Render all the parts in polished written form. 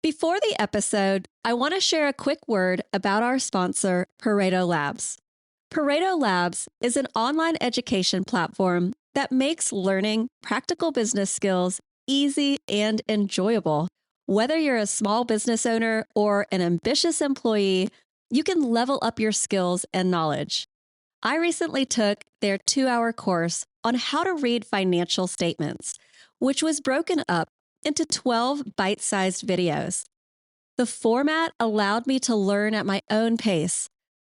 Before the episode, I want to share a quick word about our sponsor, Pareto Labs. Pareto Labs is an online education platform that makes learning practical business skills easy and enjoyable. Whether you're a small business owner or an ambitious employee, you can level up your skills and knowledge. I recently took their 2-hour course on how to read financial statements, which was broken up into 12 bite-sized videos. The format allowed me to learn at my own pace,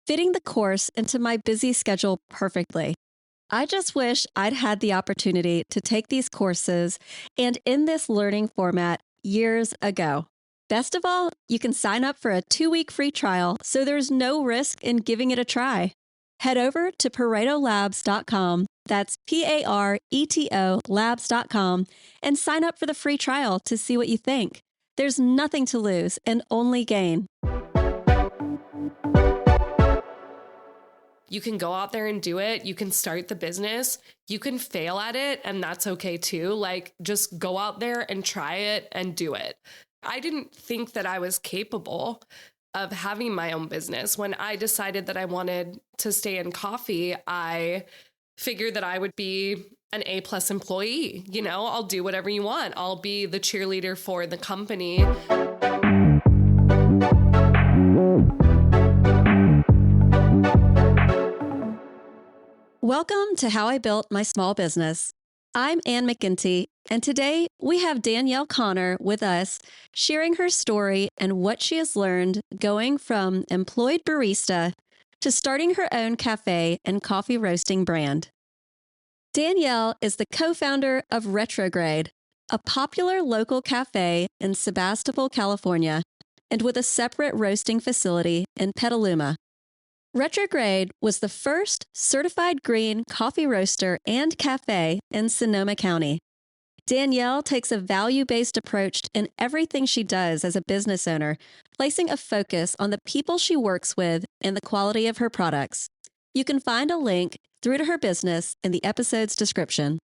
fitting the course into my busy schedule perfectly. I just wish I'd had the opportunity to take these courses and in this learning format years ago. Best of all, you can sign up for a 2-week free trial, so there's no risk in giving it a try. Head over to paretolabs.com, that's Pareto labs.com, and sign up for the free trial to see what you think. There's nothing to lose and only gain. You can go out there and do it. You can start the business. You can fail at it, and that's okay too. Like, just go out there and try it and do it. I didn't think that I was capable of having my own business. When I decided that I wanted to stay in coffee, I figured that I would be an A+ employee. You know, I'll do whatever you want. I'll be the cheerleader for the company. Welcome to How I Built My Small Business. I'm Ann McGinty, and today we have Danielle Connor with us, sharing her story and what she has learned going from employed barista to starting her own cafe and coffee roasting brand. Danielle is the co-founder of RETROGRADE, a popular local cafe in Sebastopol, California, and with a separate roasting facility in Petaluma. RETROGRADE was the first certified green coffee roaster and cafe in Sonoma County. Danielle takes a value-based approach in everything she does as a business owner, placing a focus on the people she works with and the quality of her products. You can find a link through to her business in the episode's description.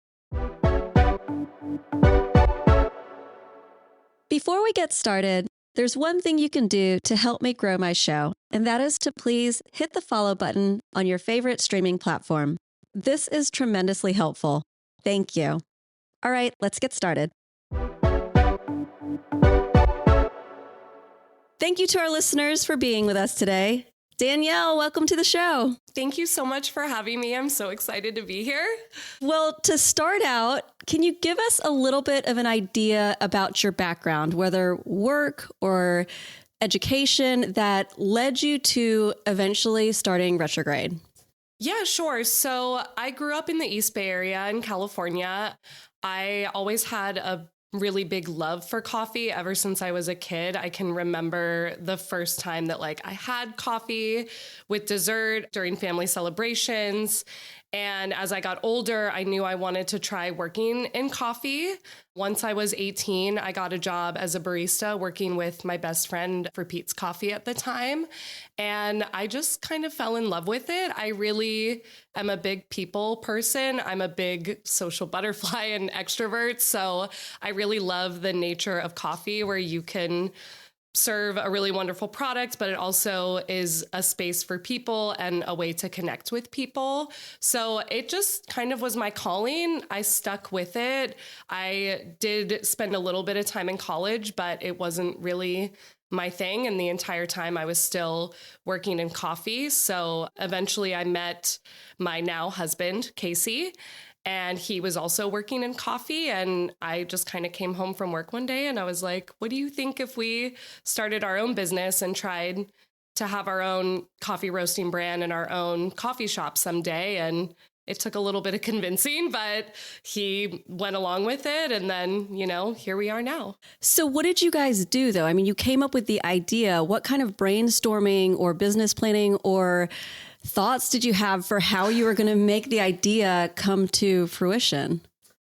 Before we get started, there's one thing you can do to help me grow my show, and that is to please hit the follow button on your favorite streaming platform. This is tremendously helpful. Thank you. All right, let's get started. Thank you to our listeners for being with us today. Danielle, welcome to the show. Thank you so much for having me. I'm so excited to be here. Well, to start out, can you give us a little bit of an idea about your background, whether work or education, that led you to eventually starting RETROGRADE? Yeah, sure. So I grew up in the East Bay area in California. I always had a really big love for coffee ever since I was a kid. I can remember the first time that I had coffee with dessert during family celebrations. And as I got older, I knew I wanted to try working in coffee. Once I was 18, I got a job as a barista working with my best friend for Pete's Coffee at the time. And I just kind of fell in love with it. I really am a big people person. I'm a big social butterfly and extrovert. So I really love the nature of coffee where you can serve a really wonderful product, but it also is a space for people and a way to connect with people. So it just kind of was my calling. I stuck with it. I did spend a little bit of time in college, but it wasn't really my thing. And the entire time I was still working in coffee. So eventually I met my now husband, Casey, and he was also working in coffee. And I just kind of came home from work one day and I was like, what do you think if we started our own business and tried to have our own coffee roasting brand and our own coffee shop someday? And it took a little bit of convincing, but he went along with it. And then, here we are now. So what did you guys do, though? I mean, you came up with the idea. What kind of brainstorming or business planning or thoughts did you have for how you were going to make the idea come to fruition?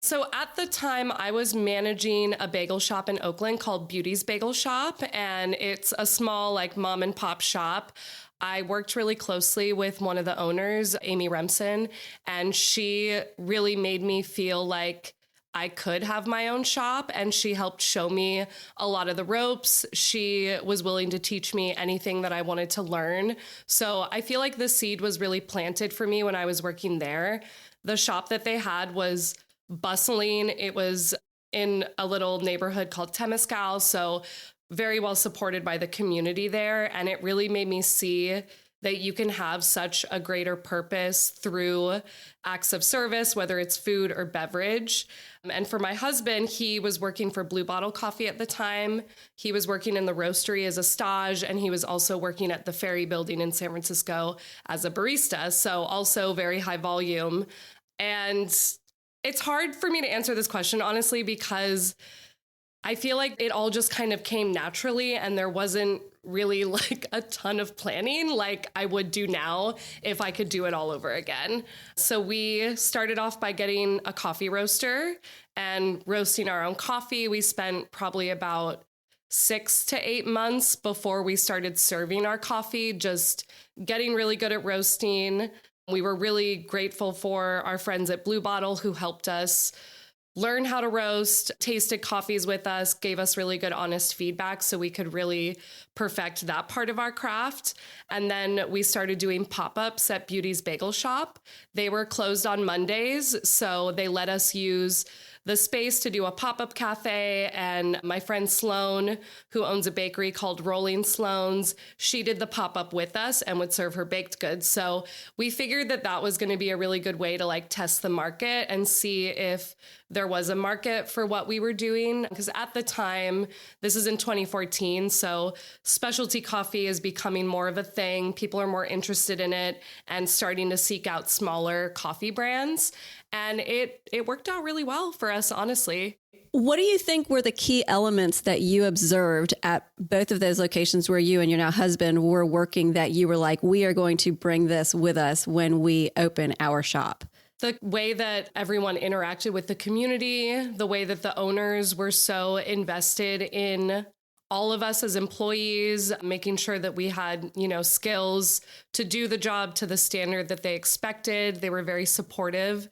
So at the time, I was managing a bagel shop in Oakland called Beauty's Bagel Shop, and it's a small mom and pop shop. I worked really closely with one of the owners, Amy Remsen, and she really made me feel like I could have my own shop, and she helped show me a lot of the ropes. She was willing to teach me anything that I wanted to learn. So I feel like the seed was really planted for me when I was working there. The shop that they had was bustling. It was in a little neighborhood called Temescal, so very well supported by the community there. And it really made me see that you can have such a greater purpose through acts of service, whether it's food or beverage. And for my husband, he was working for Blue Bottle Coffee at the time. He was working in the roastery as a stage, and he was also working at the Ferry Building in San Francisco as a barista. So also very high volume. And it's hard for me to answer this question, honestly, because I feel like it all just kind of came naturally, and there wasn't really like a ton of planning like I would do now if I could do it all over again. So we started off by getting a coffee roaster and roasting our own coffee. We spent probably about 6 to 8 months before we started serving our coffee, just getting really good at roasting. We were really grateful for our friends at Blue Bottle who helped us learn how to roast, tasted coffees with us, gave us really good, honest feedback so we could really perfect that part of our craft. And then we started doing pop-ups at Beauty's Bagel Shop. They were closed on Mondays, so they let us use the space to do a pop-up cafe. And my friend Sloan, who owns a bakery called Rolling Sloan's, she did the pop-up with us and would serve her baked goods. So we figured that that was going to be a really good way to like test the market and see if there was a market for what we were doing. Because at the time, this is in 2014, so specialty coffee is becoming more of a thing. People are more interested in it and starting to seek out smaller coffee brands. And it worked out really well for us, honestly. What do you think were the key elements that you observed at both of those locations where you and your now husband were working that you were like, we are going to bring this with us when we open our shop? The way that everyone interacted with the community, the way that the owners were so invested in all of us as employees, making sure that we had, skills to do the job to the standard that they expected. They were very supportive.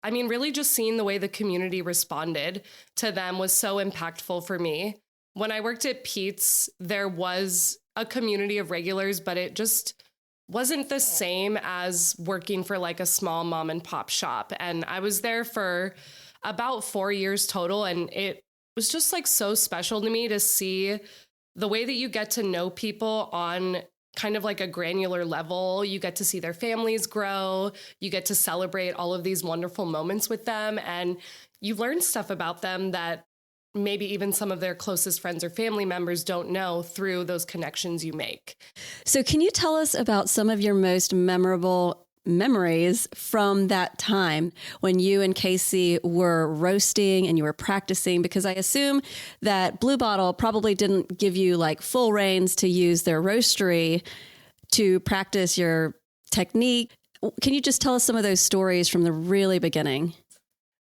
I mean, really just seeing the way the community responded to them was so impactful for me. When I worked at Pete's, there was a community of regulars, but it just wasn't the same as working for like a small mom and pop shop. And I was there for about 4 years total. And it was just like so special to me to see the way that you get to know people on kind of like a granular level. You get to see their families grow. You get to celebrate all of these wonderful moments with them. And you learn stuff about them that maybe even some of their closest friends or family members don't know through those connections you make. So can you tell us about some of your most memorable memories from that time when you and Casey were roasting and you were practicing? Because I assume that Blue Bottle probably didn't give you like full reins to use their roastery to practice your technique. Can you just tell us some of those stories from the really beginning?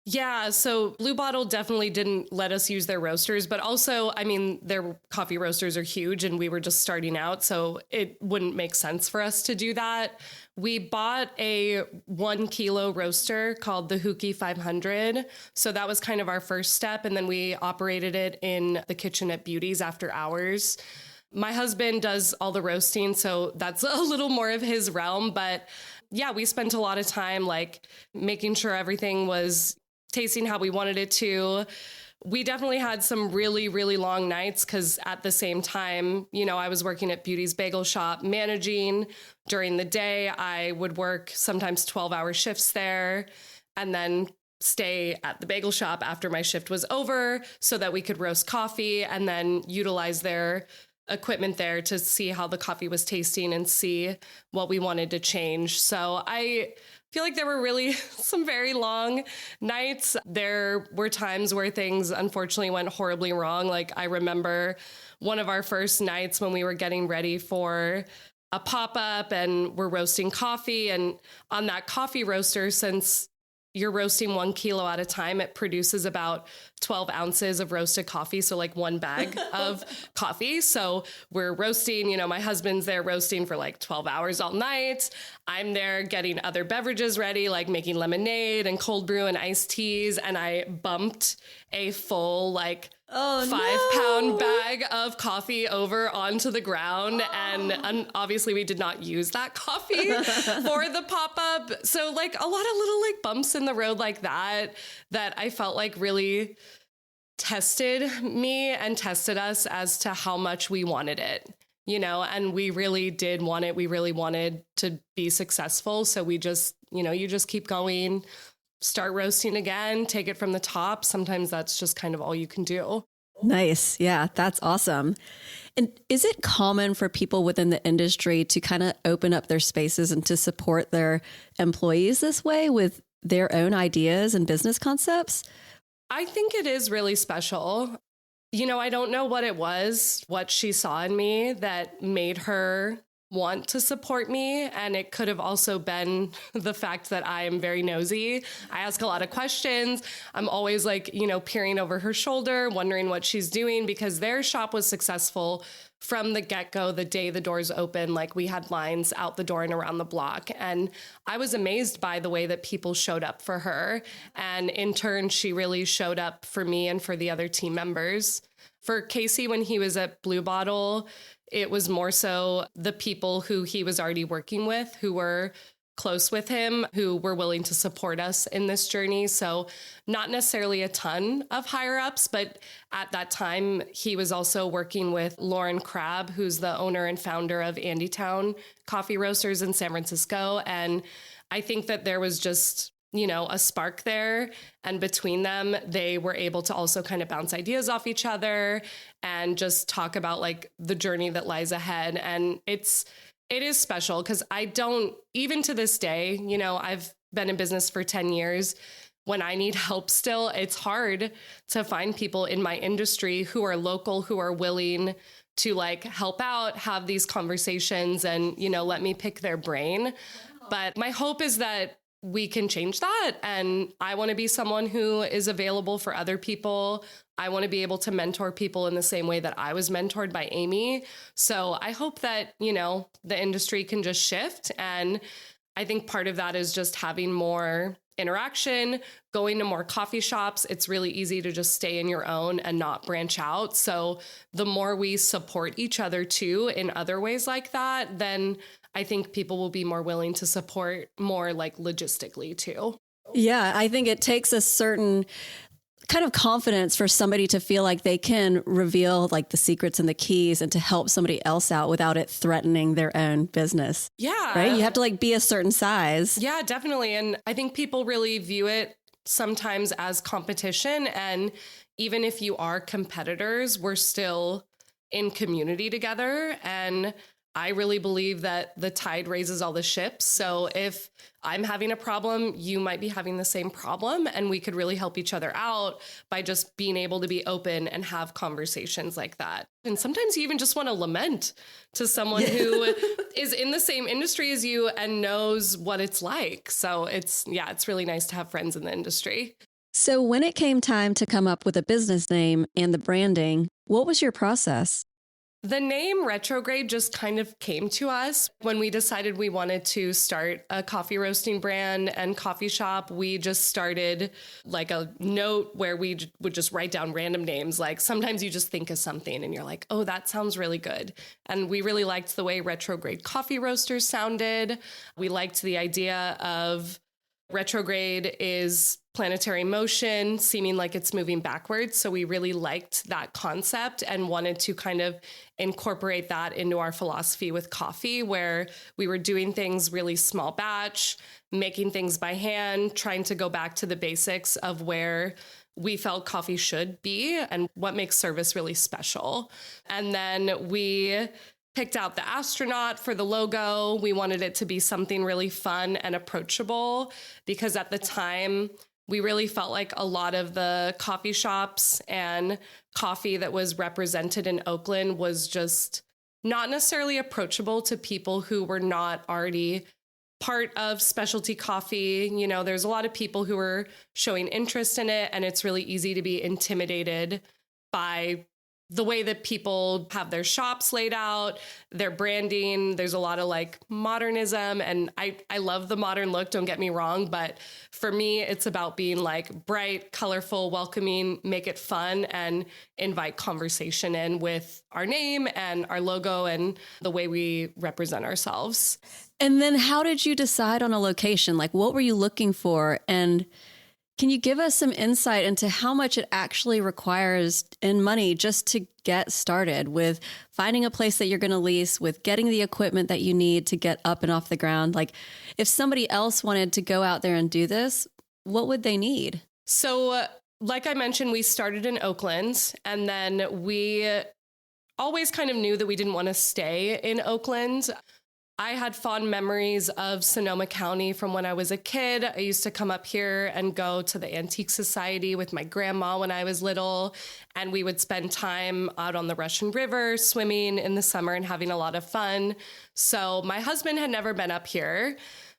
Yeah, so Blue Bottle definitely didn't let us use their roasters, but also, I mean, their coffee roasters are huge and we were just starting out, so it wouldn't make sense for us to do that. We bought a 1 kilo roaster called the Huki 500. So that was kind of our first step. And then we operated it in the kitchen at Beauty's after hours. My husband does all the roasting, so that's a little more of his realm. But yeah, we spent a lot of time like making sure everything was tasting how we wanted it to. We definitely had some really, really long nights because at the same time, I was working at Beauty's Bagel Shop managing. During the day, I would work sometimes 12-hour shifts there and then stay at the bagel shop after my shift was over so that we could roast coffee and then utilize their equipment there to see how the coffee was tasting and see what we wanted to change. So I feel like there were really some very long nights. There were times where things unfortunately went horribly wrong. Like I remember one of our first nights when we were getting ready for a pop-up and we're roasting coffee. And on that coffee roaster, since you're roasting 1 kilo at a time, it produces about 12 ounces of roasted coffee. So like 1 bag of coffee. So we're roasting, you know, my husband's there roasting for like 12 hours all night. I'm there getting other beverages ready, like making lemonade and cold brew and iced teas. And I bumped a full like 5-pound bag of coffee over onto the ground. And obviously we did not use that coffee for the pop-up. So like a lot of little like bumps in the road like that I felt like really tested me and tested us as to how much we wanted it, you know, and we really did want it. We really wanted to be successful. So we just, you know, you just keep going, start roasting again, take it from the top. Sometimes that's just kind of all you can do. Nice. Yeah, that's awesome. And is it common for people within the industry to kind of open up their spaces and to support their employees this way with their own ideas and business concepts? I think it is really special. You know, I don't know what it was, what she saw in me that made her want to support me. And it could have also been the fact that I am very nosy. I ask a lot of questions. I'm always like, you know, peering over her shoulder, wondering what she's doing, because their shop was successful from the get-go. The day the doors open, like we had lines out the door and around the block. And I was amazed by the way that people showed up for her. And in turn, she really showed up for me and for the other team members. For Casey, when he was at Blue Bottle, it was more so the people who he was already working with, who were close with him, who were willing to support us in this journey. So not necessarily a ton of higher ups, but at that time, he was also working with Lauren Crabb, who's the owner and founder of Andytown Coffee Roasters in San Francisco. And I think that there was just, you know, a spark there. And between them, they were able to also kind of bounce ideas off each other and just talk about like the journey that lies ahead. And it is special because I don't, even to this day, you know, I've been in business for 10 years. When I need help still, it's hard to find people in my industry who are local, who are willing to like help out, have these conversations and, you know, let me pick their brain. Wow. But my hope is that we can change that. And I want to be someone who is available for other people. I want to be able to mentor people in the same way that I was mentored by Amy. So I hope that, you know, the industry can just shift. And I think part of that is just having more interaction, going to more coffee shops. It's really easy to just stay in your own and not branch out. So the more we support each other too in other ways like that, then I think people will be more willing to support more like logistically too. Yeah, I think it takes a certain kind of confidence for somebody to feel like they can reveal like the secrets and the keys and to help somebody else out without it threatening their own business. Yeah. Right? You have to like be a certain size. Yeah, definitely. And I think people really view it sometimes as competition. And even if you are competitors, we're still in community together. And I really believe that the tide raises all the ships. So if I'm having a problem, you might be having the same problem, and we could really help each other out by just being able to be open and have conversations like that. And sometimes you even just want to lament to someone who is in the same industry as you and knows what it's like. So it's really nice to have friends in the industry. So when it came time to come up with a business name and the branding, what was your process? The name Retrograde just kind of came to us when we decided we wanted to start a coffee roasting brand and coffee shop. We just started like a note where we would just write down random names. Like sometimes you just think of something and you're like, oh, that sounds really good. And we really liked the way Retrograde Coffee Roasters sounded. We liked the idea of retrograde is planetary motion, seeming like it's moving backwards. So we really liked that concept and wanted to kind of incorporate that into our philosophy with coffee, where we were doing things really small batch, making things by hand, trying to go back to the basics of where we felt coffee should be and what makes service really special. And then we picked out the astronaut for the logo. We wanted it to be something really fun and approachable because at the time, we really felt like a lot of the coffee shops and coffee that was represented in Oakland was just not necessarily approachable to people who were not already part of specialty coffee. You know, there's a lot of people who are showing interest in it, and it's really easy to be intimidated by the way that people have their shops laid out, their branding. There's a lot of like modernism, and I love the modern look, don't get me wrong, but for me, it's about being like bright, colorful, welcoming, make it fun, and invite conversation in with our name and our logo and the way we represent ourselves. And then how did you decide on a location? Like, what were you looking for? And can you give us some insight into how much it actually requires in money just to get started with finding a place that you're going to lease, with getting the equipment that you need to get up and off the ground? Like, if somebody else wanted to go out there and do this, what would they need? So, like I mentioned, we started in Oakland, and then we always kind of knew that we didn't want to stay in Oakland. I had fond memories of Sonoma County from when I was a kid. I used to come up here and go to the Antique Society with my grandma when I was little, and we would spend time out on the Russian River, swimming in the summer and having a lot of fun. So my husband had never been up here.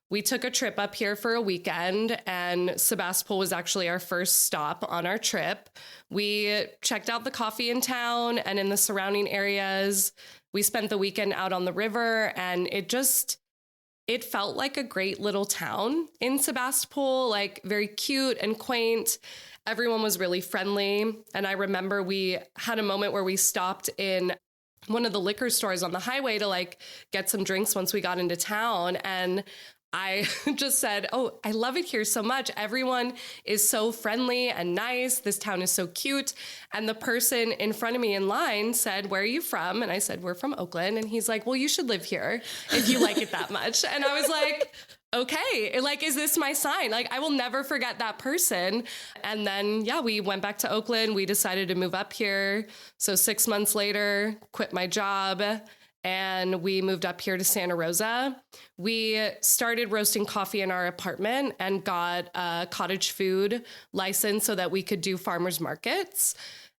We took a trip up here for a weekend, and Sebastopol was actually our first stop on our trip. We checked out the coffee in town and in the surrounding areas. We spent the weekend out on the river, and it felt like a great little town in Sebastopol, like very cute and quaint. Everyone was really friendly. And I remember we had a moment where we stopped in one of the liquor stores on the highway to like get some drinks once we got into town. And I just said, oh, I love it here so much. Everyone is so friendly and nice. This town is so cute. And the person in front of me in line said, where are you from? And I said, we're from Oakland. And he's like, well, you should live here if you like it that much. And I was like, okay, like, is this my sign? Like, I will never forget that person. And then, yeah, we went back to Oakland. We decided to move up here. So 6 months later, quit my job, and we moved up here to Santa Rosa. We started roasting coffee in our apartment and got a cottage food license so that we could do farmers markets.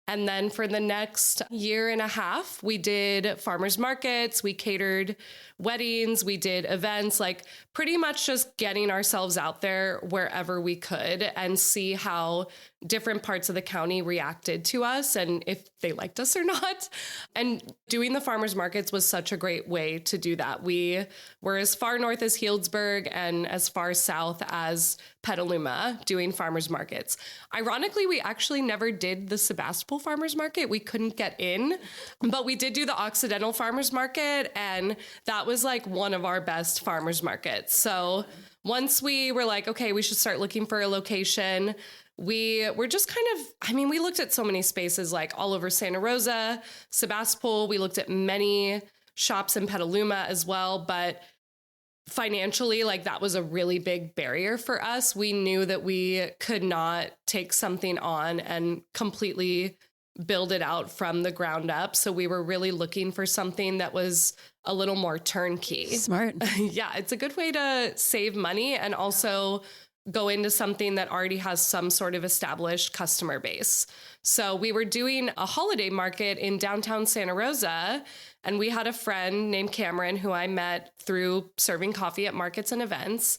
And then for the next year and a half, we did farmers markets, we catered weddings, we did events, like pretty much just getting ourselves out there wherever we could and see how different parts of the county reacted to us and if they liked us or not. And doing the farmers markets was such a great way to do that. We were as far north as Healdsburg and as far south as Petaluma doing farmers markets. Ironically, we actually never did the Sebastopol farmers market. We couldn't get in, but we did do the Occidental farmers market, and that was like one of our best farmers markets. So once we were like, okay, we should start looking for a location, we were just kind of, we looked at so many spaces like all over Santa Rosa, Sebastopol. We looked at many shops in Petaluma as well, but financially, like that was a really big barrier for us. We knew that we could not take something on and completely build it out from the ground up. So we were really looking for something that was a little more turnkey. Smart. Yeah, it's a good way to save money and also go into something that already has some sort of established customer base. So we were doing a holiday market in downtown Santa Rosa, and we had a friend named Cameron who I met through serving coffee at markets and events.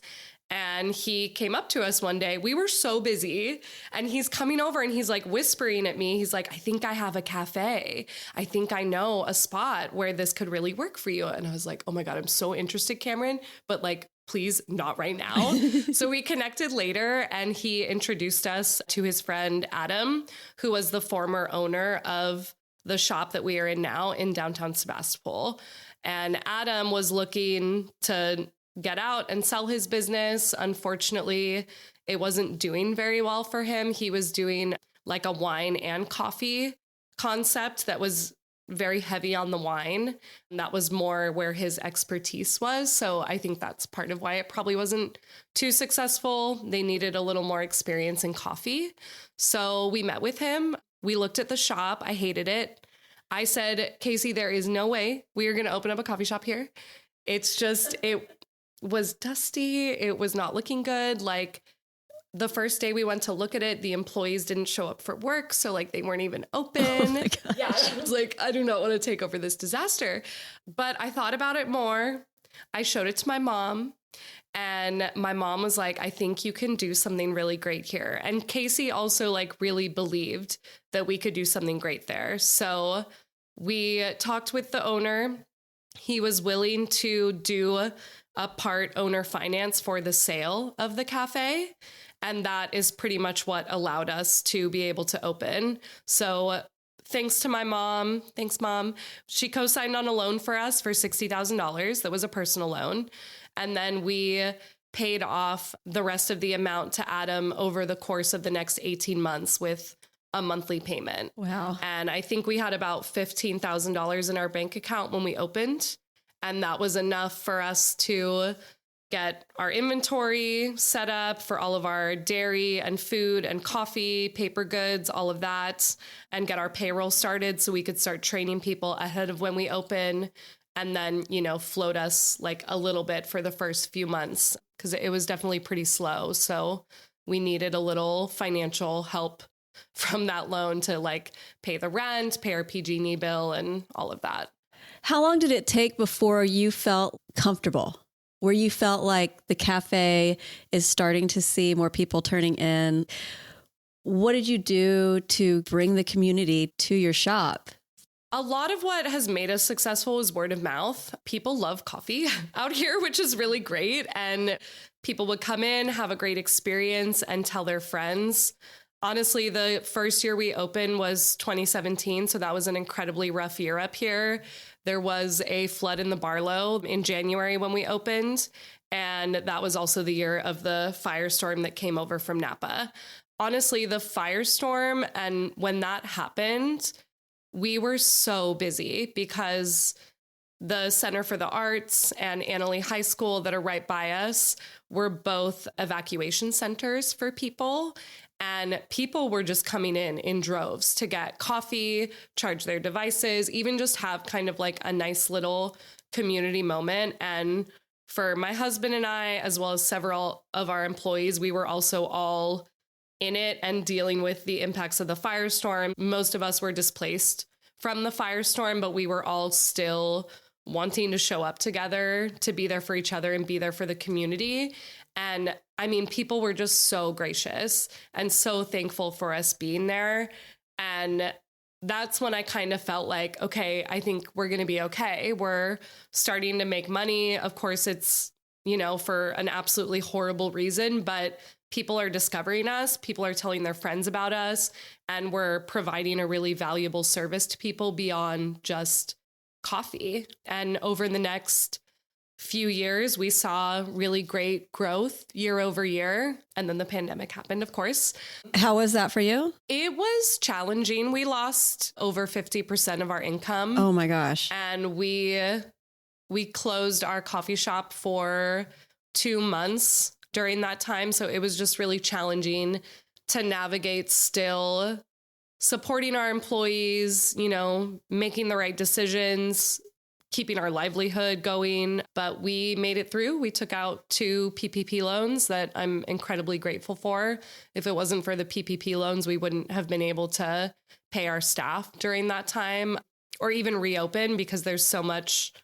And he came up to us one day. We were so busy, and he's coming over and he's like whispering at me. He's like, I think I have a cafe. I think I know a spot where this could really work for you. And I was like, oh my God, I'm so interested, Cameron, but like, please not right now. So we connected later, and he introduced us to his friend, Adam, who was the former owner of the shop that we are in now in downtown Sebastopol. And Adam was looking to get out and sell his business. Unfortunately, it wasn't doing very well for him. He was doing like a wine and coffee concept that was very heavy on the wine. And that was more where his expertise was. So I think that's part of why it probably wasn't too successful. They needed a little more experience in coffee. So we met with him. We looked at the shop. I hated it. I said, Casey, there is no way we are going to open up a coffee shop here. It's just, it was dusty. It was not looking good. Like the first day we went to look at it, the employees didn't show up for work. So like they weren't even open. Oh yeah. I was like, I do not want to take over this disaster. But I thought about it more. I showed it to my mom. And my mom was like, I think you can do something really great here. And Casey also like really believed that we could do something great there. So we talked with the owner. He was willing to do a part owner finance for the sale of the cafe. And that is pretty much what allowed us to be able to open. So thanks to my mom. Thanks, Mom. She co-signed on a loan for us for $60,000. That was a personal loan. And then we paid off the rest of the amount to Adam over the course of the next 18 months with a monthly payment. Wow. And I think we had about $15,000 in our bank account when we opened. And that was enough for us to get our inventory set up for all of our dairy and food and coffee, paper goods, all of that, and get our payroll started so we could start training people ahead of when we open. And then, float us like a little bit for the first few months because it was definitely pretty slow. So we needed a little financial help from that loan to like pay the rent, pay our PG&E bill and all of that. How long did it take before you felt comfortable, where you felt like the cafe is starting to see more people turning in? What did you do to bring the community to your shop? A lot of what has made us successful is word of mouth. People love coffee out here, which is really great. And people would come in, have a great experience, and tell their friends. Honestly, the first year we opened was 2017. So that was an incredibly rough year up here. There was a flood in the Barlow in January when we opened. And that was also the year of the firestorm that came over from Napa. Honestly, the firestorm, and when that happened, we were so busy because the Center for the Arts and Annalee High School that are right by us were both evacuation centers for people. And people were just coming in droves to get coffee, charge their devices, even just have kind of like a nice little community moment. And for my husband and I, as well as several of our employees, we were also all in it and dealing with the impacts of the firestorm. Most of us were displaced from the firestorm, but we were all still wanting to show up together, to be there for each other and be there for the community. And I mean, people were just so gracious and so thankful for us being there. And that's when I kind of felt like, okay, I think we're going to be okay. We're starting to make money. Of course, it's, for an absolutely horrible reason, but people are discovering us. People are telling their friends about us, and we're providing a really valuable service to people beyond just coffee. And over the next few years, we saw really great growth year over year. And then the pandemic happened, of course. How was that for you? It was challenging. We lost over 50% of our income. Oh my gosh. And we closed our coffee shop for 2 months during that time. So it was just really challenging to navigate still supporting our employees, making the right decisions, keeping our livelihood going. But we made it through. We took out 2 PPP loans that I'm incredibly grateful for. If it wasn't for the PPP loans, we wouldn't have been able to pay our staff during that time or even reopen because there's so much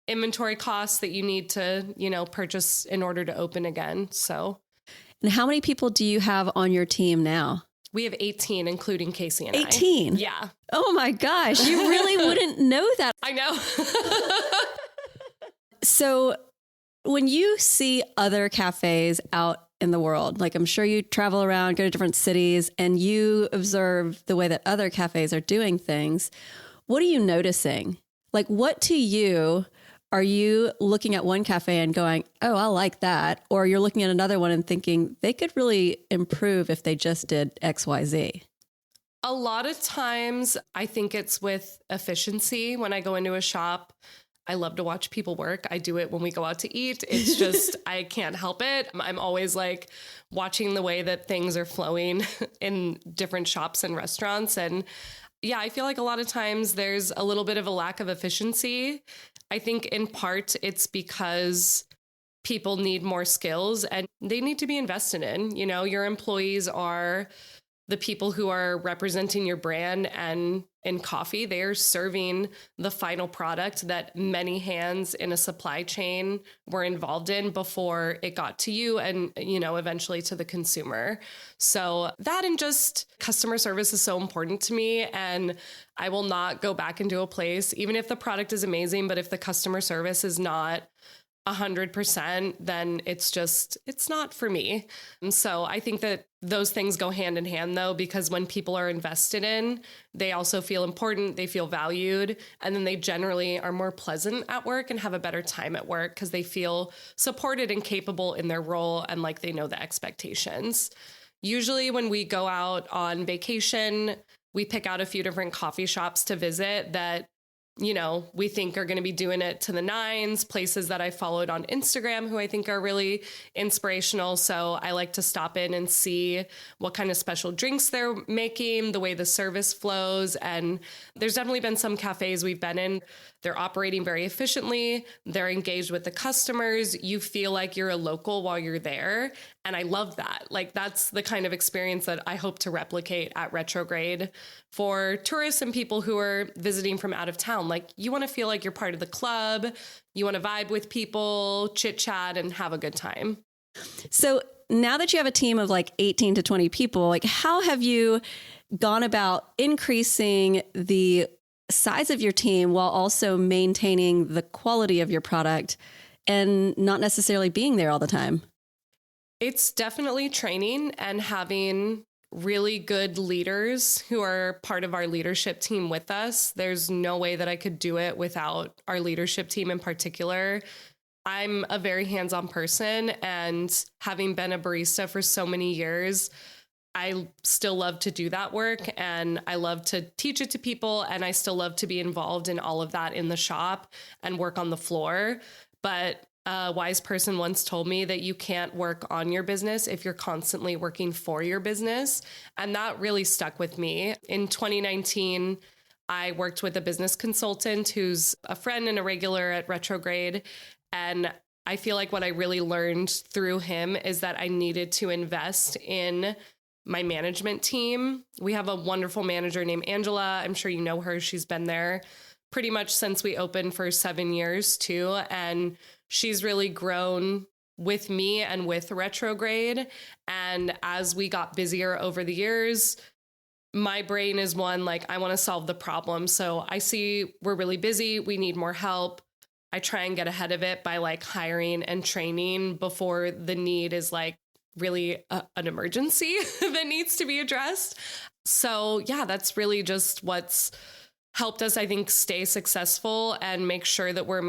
inventory costs that you need to, purchase in order to open again. So. And how many people do you have on your team now? We have 18, including Casey and 18? Yeah. Oh my gosh. You really wouldn't know that. I know. So when you see other cafes out in the world, like I'm sure you travel around, go to different cities, and you observe the way that other cafes are doing things, what are you noticing? Like, what to you are you looking at one cafe and going, oh, I like that? Or you're looking at another one and thinking they could really improve if they just did X, Y, Z? A lot of times I think it's with efficiency. When I go into a shop, I love to watch people work. I do it when we go out to eat. It's just, I can't help it. I'm always like watching the way that things are flowing in different shops and restaurants. And yeah, I feel like a lot of times there's a little bit of a lack of efficiency. I think in part it's because people need more skills and they need to be invested in. Your employees are the people who are representing your brand and in coffee, they are serving the final product that many hands in a supply chain were involved in before it got to you and, eventually to the consumer. So that and just customer service is so important to me. And I will not go back into a place, even if the product is amazing, but if the customer service is not 100%, then it's not for me. And so I think that those things go hand in hand, though, because when people are invested in, they also feel important, they feel valued, and then they generally are more pleasant at work and have a better time at work because they feel supported and capable in their role and like they know the expectations. Usually when we go out on vacation, we pick out a few different coffee shops to visit that we think are going to be doing it to the nines, places that I followed on Instagram who I think are really inspirational. So I like to stop in and see what kind of special drinks they're making, the way the service flows. And there's definitely been some cafes we've been in. They're operating very efficiently. They're engaged with the customers. You feel like you're a local while you're there. And I love that. Like, that's the kind of experience that I hope to replicate at Retrograde for tourists and people who are visiting from out of town. Like, you want to feel like you're part of the club. You want to vibe with people, chit chat, and have a good time. So now that you have a team of like 18 to 20 people, like, how have you gone about increasing the size of your team while also maintaining the quality of your product and not necessarily being there all the time? It's definitely training and having really good leaders who are part of our leadership team with us. There's no way that I could do it without our leadership team in particular. I'm a very hands-on person, and having been a barista for so many years, I still love to do that work, and I love to teach it to people, and I still love to be involved in all of that in the shop and work on the floor. But a wise person once told me that you can't work on your business if you're constantly working for your business. And that really stuck with me. In 2019, I worked with a business consultant who's a friend and a regular at Retrograde. And I feel like what I really learned through him is that I needed to invest in my management team. We have a wonderful manager named Angela. I'm sure you know her. She's been there pretty much since we opened for 7 years too. And she's really grown with me and with Retrograde. And as we got busier over the years, my brain is one, like, I want to solve the problem. So I see we're really busy. We need more help. I try and get ahead of it by like hiring and training before the need is like really an emergency that needs to be addressed. So yeah, that's really just what's helped us, I think, stay successful and make sure that we're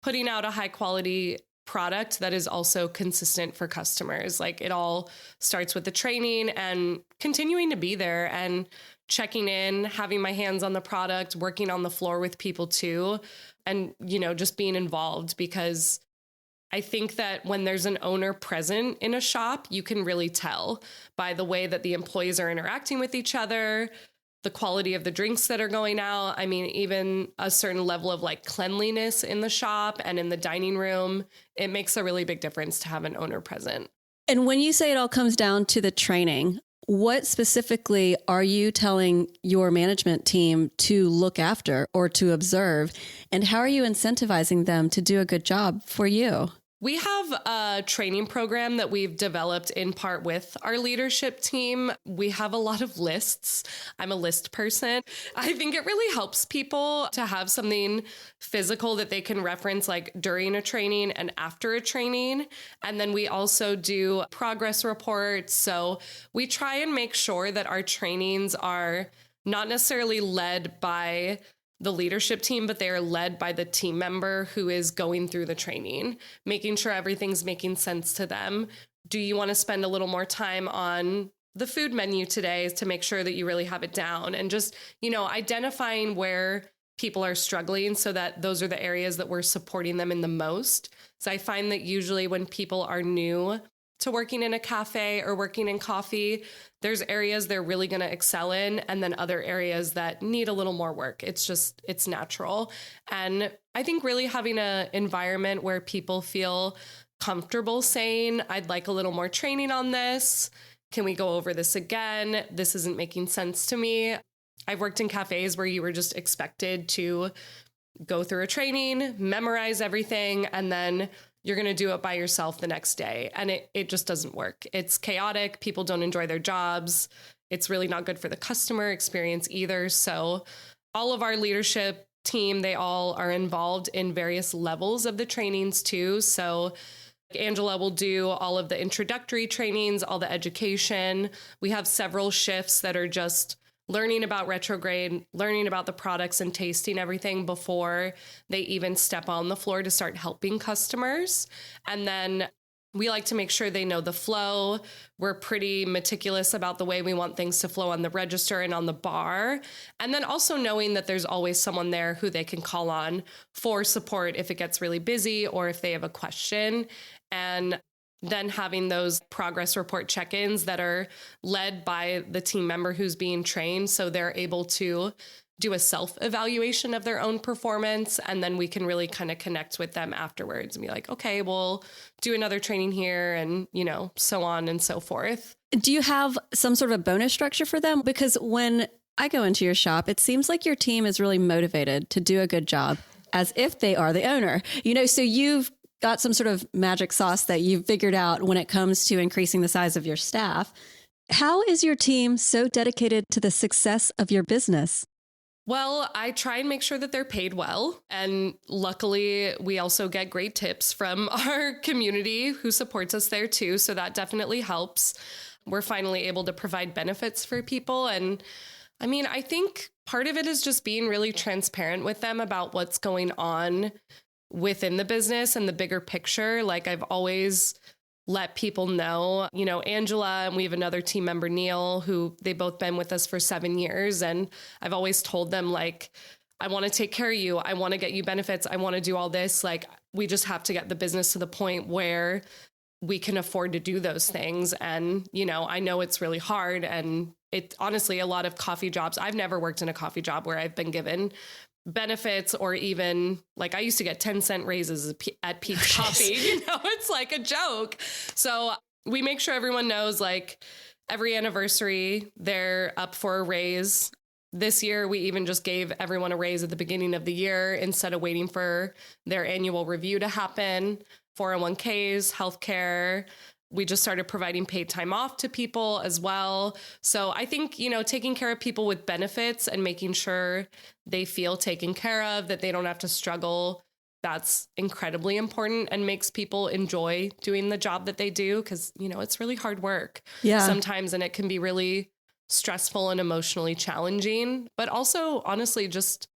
putting out a high quality product that is also consistent for customers. Like, it all starts with the training and continuing to be there and checking in, having my hands on the product, working on the floor with people too. And, just being involved, because I think that when there's an owner present in a shop, you can really tell by the way that the employees are interacting with each other, the quality of the drinks that are going out. I mean, even a certain level of like cleanliness in the shop and in the dining room, it makes a really big difference to have an owner present. And when you say it all comes down to the training, what specifically are you telling your management team to look after or to observe? And how are you incentivizing them to do a good job for you? We have a training program that we've developed in part with our leadership team. We have a lot of lists. I'm a list person. I think it really helps people to have something physical that they can reference like during a training and after a training. And then we also do progress reports. So we try and make sure that our trainings are not necessarily led by the leadership team, but they are led by the team member who is going through the training, making sure everything's making sense to them. Do you want to spend a little more time on the food menu today to make sure that you really have it down? And just, identifying where people are struggling so that those are the areas that we're supporting them in the most. So I find that usually when people are new to working in a cafe or working in coffee, there's areas they're really going to excel in, and then other areas that need a little more work. It's natural. And I think really having an environment where people feel comfortable saying, I'd like a little more training on this, Can we go over this again? This isn't making sense to me. I've worked in cafes where you were just expected to go through a training, memorize everything, and then you're going to do it by yourself the next day. And it just doesn't work. It's chaotic. People don't enjoy their jobs. It's really not good for the customer experience either. So all of our leadership team, they all are involved in various levels of the trainings too. So Angela will do all of the introductory trainings, all the education. We have several shifts that are just learning about retrograde, learning about the products and tasting everything before they even step on the floor to start helping customers. And then we like to make sure they know the flow. We're pretty meticulous about the way we want things to flow on the register and on the bar. And then also knowing that there's always someone there who they can call on for support if it gets really busy or if they have a question. And then having those progress report check-ins that are led by the team member who's being trained, so they're able to do a self-evaluation of their own performance. And then we can really kind of connect with them afterwards and be like, okay, we'll do another training here and, so on and so forth. Do you have some sort of bonus structure for them? Because when I go into your shop, it seems like your team is really motivated to do a good job as if they are the owner, so you've got some sort of magic sauce that you've figured out when it comes to increasing the size of your staff. How is your team so dedicated to the success of your business? Well, I try and make sure that they're paid well. And luckily, we also get great tips from our community who supports us there too. So that definitely helps. We're finally able to provide benefits for people. And I think part of it is just being really transparent with them about what's going on within the business and the bigger picture. Like I've always let people know, Angela, and we have another team member, Neil, who they both been with us for 7 years. And I've always told them, like, I want to take care of you. I want to get you benefits. I want to do all this. Like, we just have to get the business to the point where we can afford to do those things. And, I know it's really hard. And it honestly, a lot of coffee jobs, I've never worked in a coffee job where I've been given benefits or even like I used to get 10-cent raises at Pete's Coffee. It's like a joke. So we make sure everyone knows, like, every anniversary they're up for a raise. This year, we even just gave everyone a raise at the beginning of the year instead of waiting for their annual review to happen. 401ks, healthcare. We just started providing paid time off to people as well. So I think, taking care of people with benefits and making sure they feel taken care of, that they don't have to struggle, that's incredibly important and makes people enjoy doing the job that they do. Because, it's really hard work sometimes, and it can be really stressful and emotionally challenging. But also, honestly, just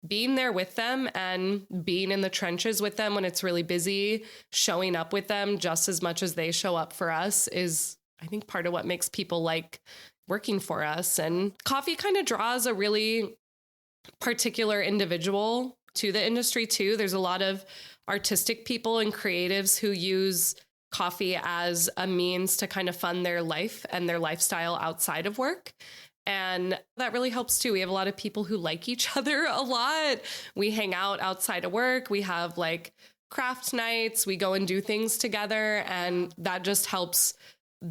being there with them and being in the trenches with them when it's really busy, showing up with them just as much as they show up for us is, I think, part of what makes people like working for us. And coffee kind of draws a really particular individual to the industry too. There's a lot of artistic people and creatives who use coffee as a means to kind of fund their life and their lifestyle outside of work. And that really helps too. We have a lot of people who like each other a lot. We hang out outside of work. We have like craft nights. We go and do things together. And that just helps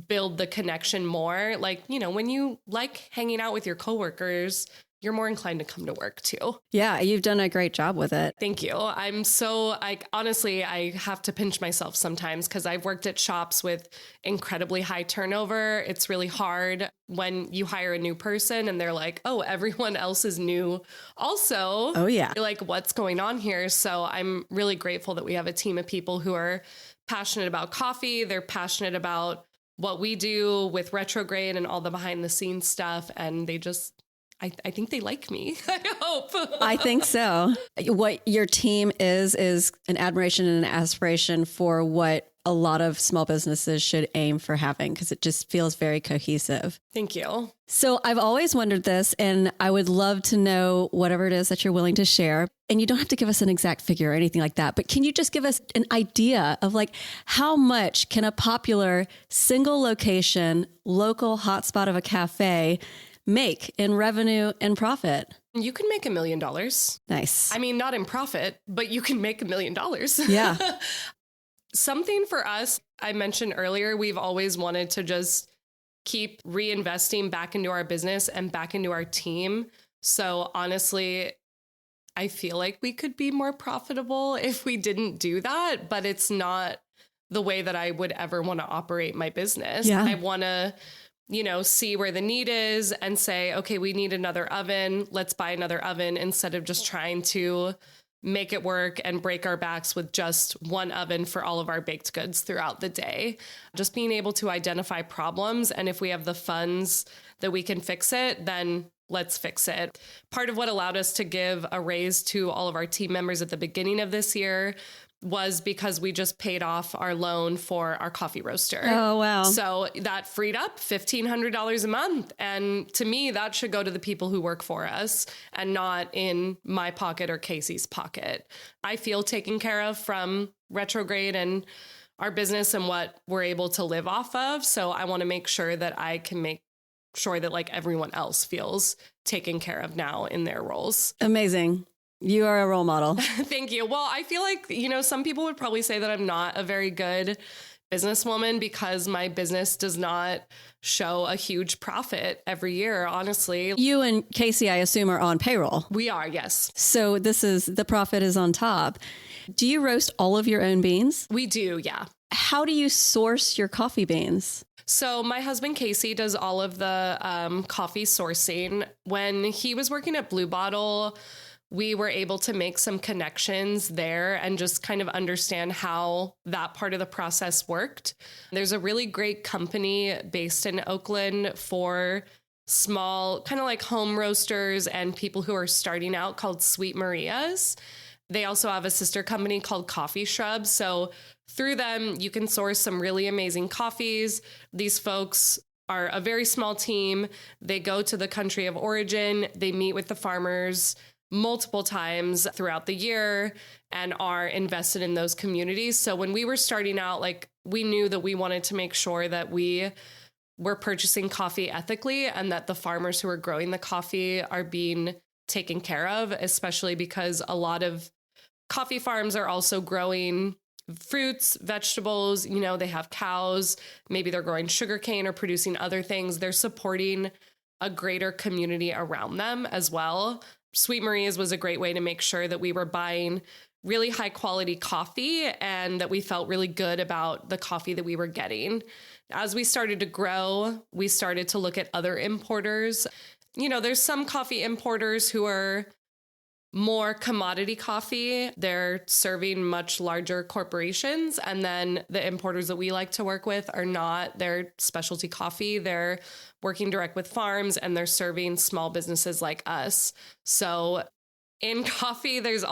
build the connection more. Like, when you like hanging out with your coworkers, you're more inclined to come to work too. Yeah, you've done a great job with it. Thank you. I'm so, honestly, I have to pinch myself sometimes because I've worked at shops with incredibly high turnover. It's really hard when you hire a new person and they're like, oh, everyone else is new also. Oh, yeah. You're like, what's going on here? So I'm really grateful that we have a team of people who are passionate about coffee. They're passionate about what we do with Retrograde and all the behind the scenes stuff. And they just, I think they like me. I hope. I think so. What your team is an admiration and an aspiration for what a lot of small businesses should aim for having, because it just feels very cohesive. Thank you. So I've always wondered this, and I would love to know whatever it is that you're willing to share. And you don't have to give us an exact figure or anything like that, but can you just give us an idea of like how much can a popular single location, local hotspot of a cafe make in revenue and profit? You can make $1 million. Nice. Not in profit, but you can make $1 million. Yeah. Something for us, I mentioned earlier, we've always wanted to just keep reinvesting back into our business and back into our team. So honestly, I feel like we could be more profitable if we didn't do that, but it's not the way that I would ever want to operate my business. Yeah. I want to, see where the need is and say, okay, we need another oven. Let's buy another oven instead of just trying to make it work and break our backs with just one oven for all of our baked goods throughout the day. Just being able to identify problems. And if we have the funds that we can fix it, then let's fix it. Part of what allowed us to give a raise to all of our team members at the beginning of this year was because we just paid off our loan for our coffee roaster. Oh, wow. So that freed up $1,500 a month. And to me, that should go to the people who work for us and not in my pocket or Casey's pocket. I feel taken care of from Retrograde and our business and what we're able to live off of. So I want to make sure that I can make sure that like everyone else feels taken care of now in their roles. Amazing. You are a role model. Thank you. Well, I feel like, some people would probably say that I'm not a very good businesswoman because my business does not show a huge profit every year, honestly. You and Casey, I assume, are on payroll. We are, yes. So the profit is on top. Do you roast all of your own beans? We do, yeah. How do you source your coffee beans? So my husband, Casey, does all of the coffee sourcing. When he was working at Blue Bottle, we were able to make some connections there and just kind of understand how that part of the process worked. There's a really great company based in Oakland for small, kind of like home roasters and people who are starting out called Sweet Maria's. They also have a sister company called Coffee Shrub. So through them, you can source some really amazing coffees. These folks are a very small team. They go to the country of origin. They meet with the farmers multiple times throughout the year and are invested in those communities. So when we were starting out, like we knew that we wanted to make sure that we were purchasing coffee ethically and that the farmers who are growing the coffee are being taken care of, especially because a lot of coffee farms are also growing fruits, vegetables, they have cows, maybe they're growing sugarcane or producing other things. They're supporting a greater community around them as well. Sweet Maria's was a great way to make sure that we were buying really high quality coffee and that we felt really good about the coffee that we were getting. As we started to grow, we started to look at other importers. There's some coffee importers who are more commodity coffee. They're serving much larger corporations. And then the importers that we like to work with are not. They're specialty coffee. They're working direct with farms and they're serving small businesses like us. So in coffee, there's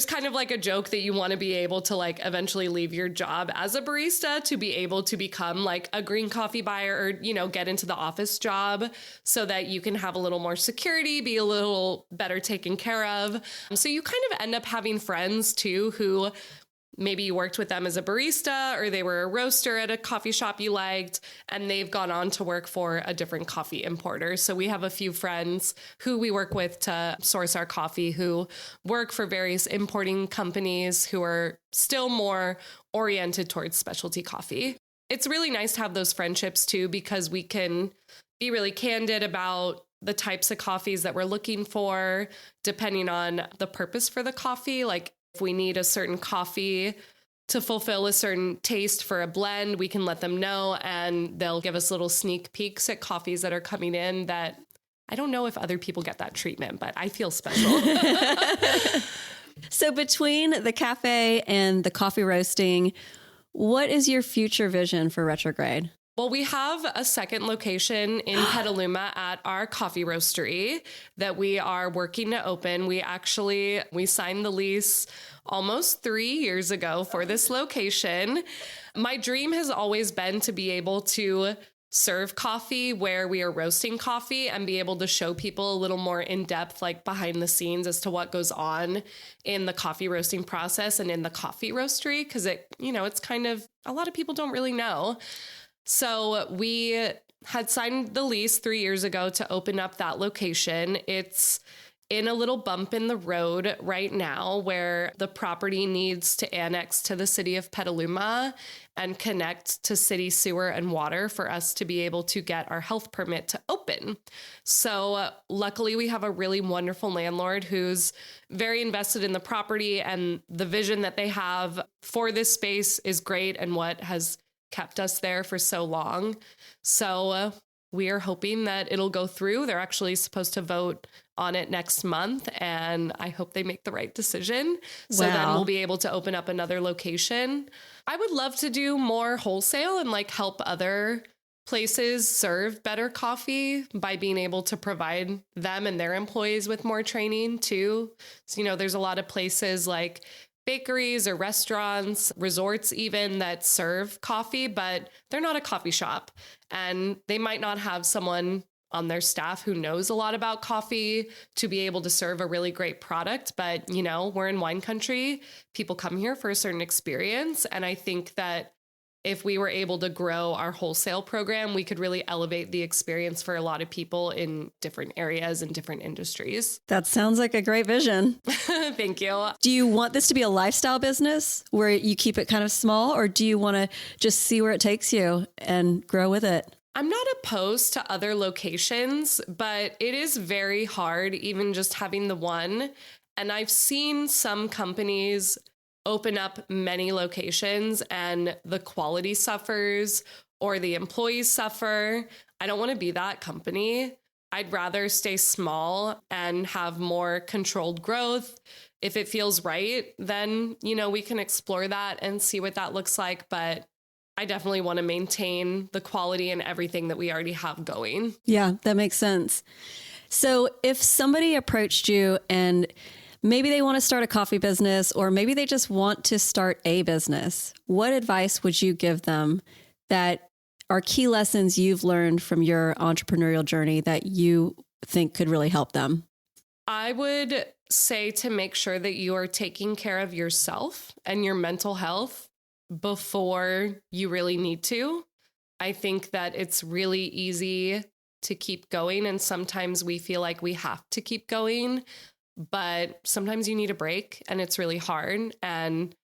kind of like a joke that you want to be able to like eventually leave your job as a barista to be able to become like a green coffee buyer or, get into the office job so that you can have a little more security, be a little better taken care of. So you kind of end up having friends too, who maybe you worked with them as a barista or they were a roaster at a coffee shop you liked, and they've gone on to work for a different coffee importer. So we have a few friends who we work with to source our coffee who work for various importing companies who are still more oriented towards specialty coffee. It's really nice to have those friendships too, because we can be really candid about the types of coffees that we're looking for, depending on the purpose for the coffee. Like if we need a certain coffee to fulfill a certain taste for a blend, we can let them know and they'll give us little sneak peeks at coffees that are coming in that I don't know if other people get that treatment, but I feel special. So between the cafe and the coffee roasting, what is your future vision for Retrograde? Well, we have a second location in Petaluma at our coffee roastery that we are working to open. We signed the lease almost 3 years ago for this location. My dream has always been to be able to serve coffee where we are roasting coffee and be able to show people a little more in depth, like behind the scenes as to what goes on in the coffee roasting process and in the coffee roastery. Cause it's kind of, a lot of people don't really know. So we had signed the lease 3 years ago to open up that location. It's in a little bump in the road right now where the property needs to annex to the city of Petaluma and connect to city sewer and water for us to be able to get our health permit to open. So luckily we have a really wonderful landlord who's very invested in the property, and the vision that they have for this space is great and what has kept us there for so long. So we are hoping that it'll go through. They're actually supposed to vote on it next month, and I hope they make the right decision. So then we'll be able to open up another location. I would love to do more wholesale and like help other places serve better coffee by being able to provide them and their employees with more training too. So, there's a lot of places like bakeries or restaurants, resorts even, that serve coffee, but they're not a coffee shop, and they might not have someone on their staff who knows a lot about coffee to be able to serve a really great product. But, we're in wine country. People come here for a certain experience. And I think that if we were able to grow our wholesale program, we could really elevate the experience for a lot of people in different areas and different industries. That sounds like a great vision. Thank you. Do you want this to be a lifestyle business where you keep it kind of small, or do you want to just see where it takes you and grow with it? I'm not opposed to other locations, but it is very hard, even just having the one. And I've seen some companies open up many locations and the quality suffers or the employees suffer. I don't want to be that company. I'd rather stay small and have more controlled growth. If it feels right, then, we can explore that and see what that looks like. But I definitely want to maintain the quality and everything that we already have going. Yeah, that makes sense. So if somebody approached you and maybe they want to start a coffee business, or maybe they just want to start a business, what advice would you give them that are key lessons you've learned from your entrepreneurial journey that you think could really help them? I would say to make sure that you are taking care of yourself and your mental health before you really need to. I think that it's really easy to keep going, and sometimes we feel like we have to keep going, but sometimes you need a break and it's really hard. And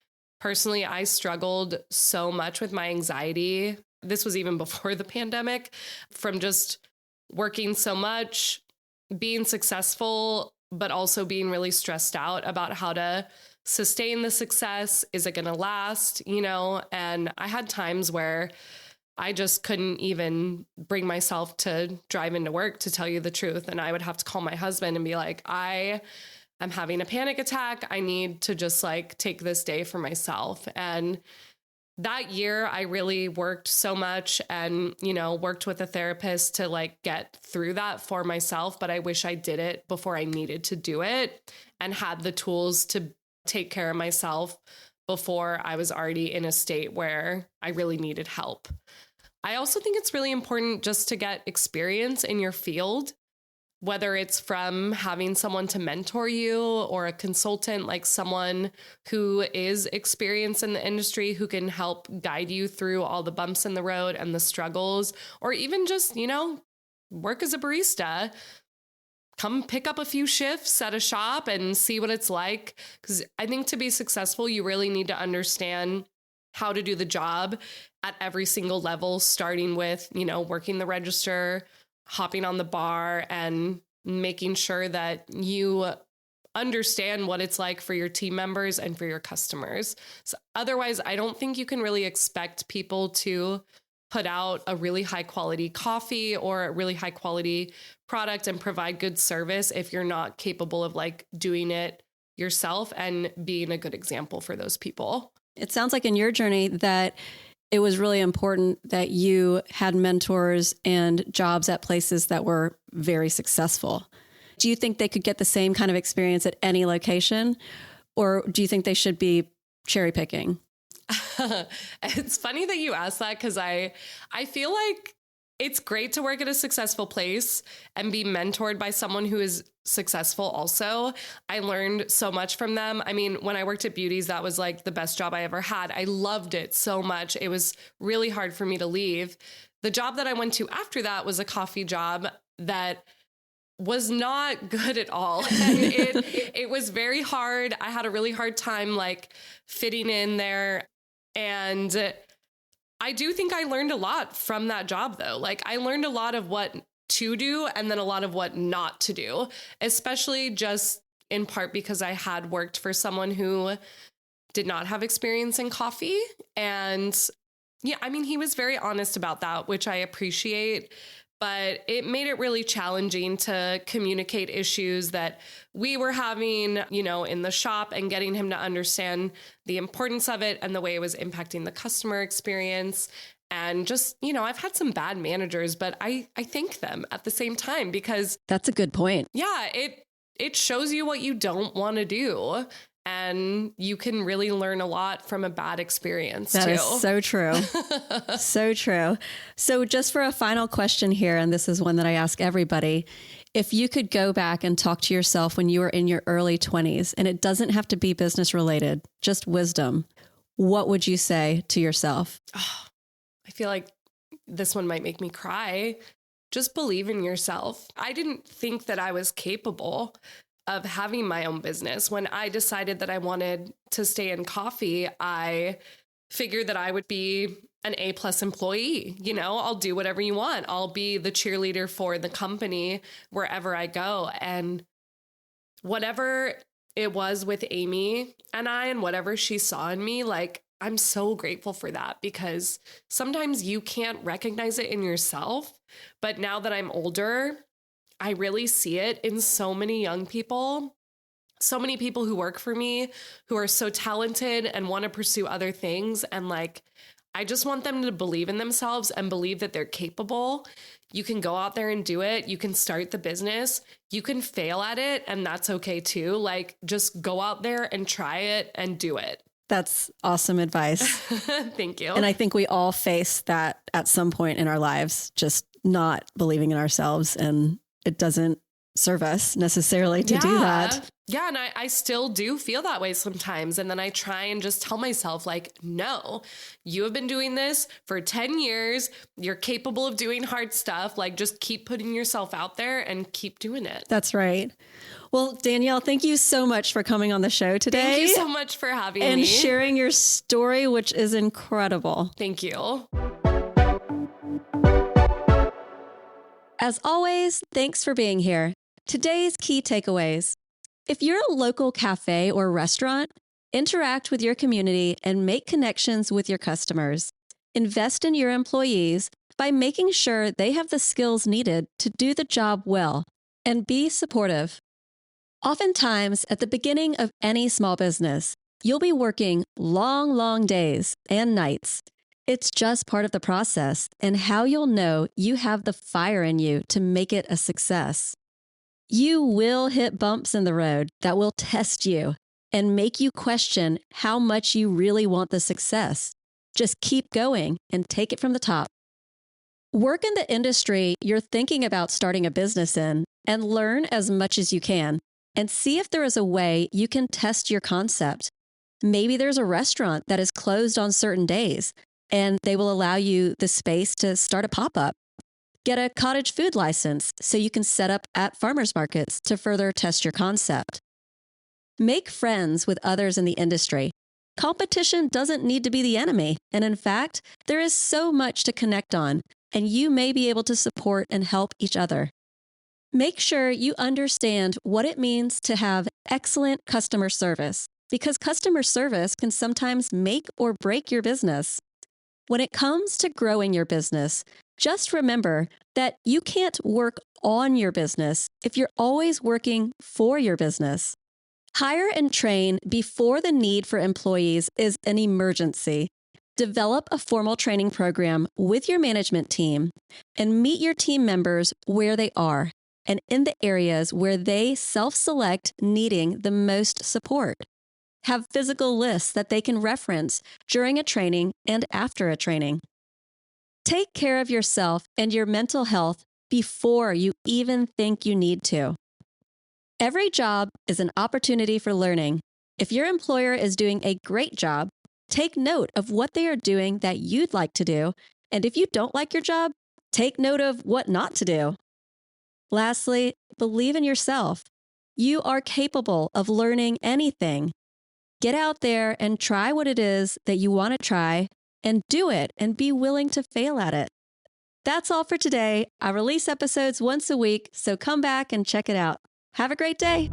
personally, I struggled so much with my anxiety. This was even before the pandemic, from just working so much, being successful, but also being really stressed out about how to sustain the success. Is it going to last? And I had times where I just couldn't even bring myself to drive into work, to tell you the truth. And I would have to call my husband and be like, I'm having a panic attack. I need to just take this day for myself. And that year I really worked so much and, worked with a therapist to get through that for myself. But I wish I did it before I needed to do it and had the tools to take care of myself before I was already in a state where I really needed help. I also think it's really important just to get experience in your field, whether it's from having someone to mentor you or a consultant, like someone who is experienced in the industry who can help guide you through all the bumps in the road and the struggles, or even just, work as a barista. Come pick up a few shifts at a shop and see what it's like. Because I think to be successful, you really need to understand how to do the job at every single level, starting with, working the register, hopping on the bar, and making sure that you understand what it's like for your team members and for your customers. So otherwise, I don't think you can really expect people to put out a really high quality coffee or a really high quality product and provide good service if you're not capable of doing it yourself and being a good example for those people. It sounds like in your journey that it was really important that you had mentors and jobs at places that were very successful. Do you think they could get the same kind of experience at any location, or do you think they should be cherry picking? It's funny that you asked that, because I feel like it's great to work at a successful place and be mentored by someone who is successful also. I learned so much from them. I mean, when I worked at Beauty's, that was the best job I ever had. I loved it so much. It was really hard for me to leave. The job that I went to after that was a coffee job that was not good at all. And it was very hard. I had a really hard time like fitting in there. And I do think I learned a lot from that job though. Like I learned a lot of what to do and then a lot of what not to do, especially just in part because I had worked for someone who did not have experience in coffee. And yeah, I mean, he was very honest about that, which I appreciate. But it made it really challenging to communicate issues that we were having, you know, in the shop and getting him to understand the importance of it and the way it was impacting the customer experience. And just, you know, I've had some bad managers, but I thank them at the same time because that's a good point. Yeah, it shows you what you don't want to do. And you can really learn a lot from a bad experience, That too. is so true. So true. So just for a final question here, and this is one that I ask everybody, if you could go back and talk to yourself when you were in your early 20s, and it doesn't have to be business related, just wisdom, what would you say to yourself? Oh, I feel like this one might make me cry. Just believe in yourself. I didn't think that I was capable of having my own business. When I decided that I wanted to stay in coffee, I figured that I would be an A+ employee. You know, I'll do whatever you want. I'll be the cheerleader for the company wherever I go. And whatever it was with Amy and I, and whatever she saw in me, like, I'm so grateful for that because sometimes you can't recognize it in yourself. But now that I'm older, I really see it in so many young people, so many people who work for me who are so talented and want to pursue other things. And like, I just want them to believe in themselves and believe that they're capable. You can go out there and do it. You can start the business. You can fail at it. And that's okay too. Like, just go out there and try it and do it. That's awesome advice. Thank you. And I think we all face that at some point in our lives, just not believing in ourselves, and it doesn't serve us necessarily to do that. Yeah. And I still do feel that way sometimes. And then I try and just tell myself like, no, you have been doing this for 10 years. You're capable of doing hard stuff. Like, just keep putting yourself out there and keep doing it. That's right. Well, Danielle, thank you so much for coming on the show today. Thank you so much for having me. And sharing your story, which is incredible. Thank you. As always, thanks for being here. Today's key takeaways. If you're a local cafe or restaurant, interact with your community and make connections with your customers. Invest in your employees by making sure they have the skills needed to do the job well, and be supportive. Oftentimes, at the beginning of any small business, you'll be working long days and nights. It's just part of the process and how you'll know you have the fire in you to make it a success. You will hit bumps in the road that will test you and make you question how much you really want the success. Just keep going and take it from the top. Work in the industry you're thinking about starting a business in and learn as much as you can and see if there is a way you can test your concept. Maybe there's a restaurant that is closed on certain days, and they will allow you the space to start a pop-up. Get a cottage food license so you can set up at farmers markets to further test your concept. Make friends with others in the industry. Competition doesn't need to be the enemy, and in fact, there is so much to connect on, and you may be able to support and help each other. Make sure you understand what it means to have excellent customer service, because customer service can sometimes make or break your business. When it comes to growing your business, just remember that you can't work on your business if you're always working for your business. Hire and train before the need for employees is an emergency. Develop a formal training program with your management team and meet your team members where they are and in the areas where they self-select needing the most support. Have physical lists that they can reference during a training and after a training. Take care of yourself and your mental health before you even think you need to. Every job is an opportunity for learning. If your employer is doing a great job, take note of what they are doing that you'd like to do. And if you don't like your job, take note of what not to do. Lastly, believe in yourself. You are capable of learning anything. Get out there and try what it is that you want to try and do it and be willing to fail at it. That's all for today. I release episodes once a week, so come back and check it out. Have a great day.